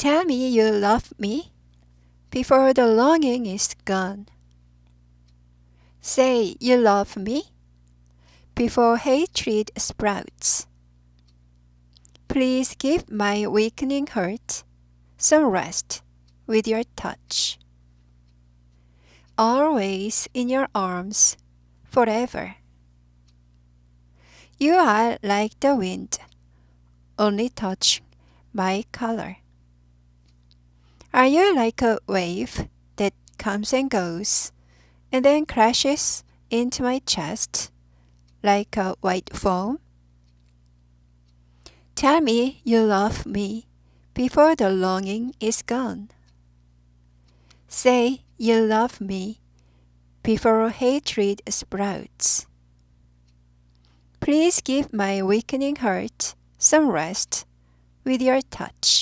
Tell me you love me before the longing is gone. Say you love me before hatred sprouts. Please give my weakening heart some rest with your touch. Always in your arms, forever. You are like the wind, only touch my color. Are you like a wave that comes and goes, and then crashes into my chest like a white foam? Tell me you love me before the longing is gone. Say you love me before hatred sprouts. Please give my weakening heart some rest with your touch.